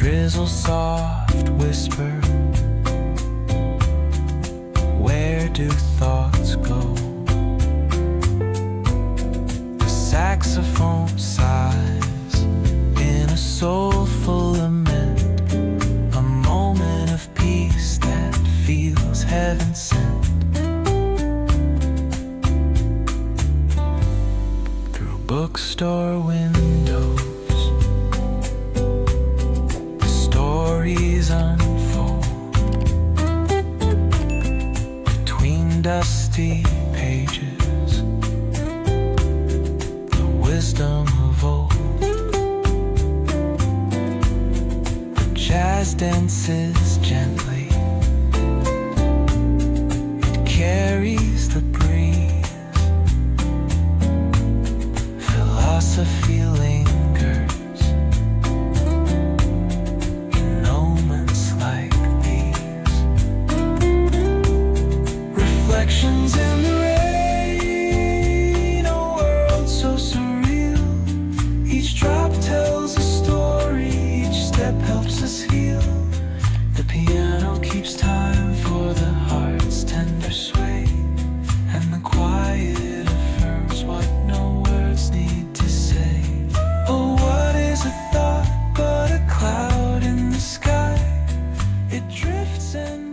drizzle soft whisper, where do thoughts go? The saxophone sighs in a soulful lament, a moment of peace that feels heaven sent. Through bookstore windows, stories unfold. Between dusty pages, the wisdom of old. The jazz dances gently, it carries the breeze. Philosophy lingers reflections in the rain, a world so surreal. Each drop tells a story, each step helps us heal. The piano keeps time for the heart's tender sway, and the quiet affirms what no words need to say. Oh, what is a thought but a cloud in the sky? It drifts and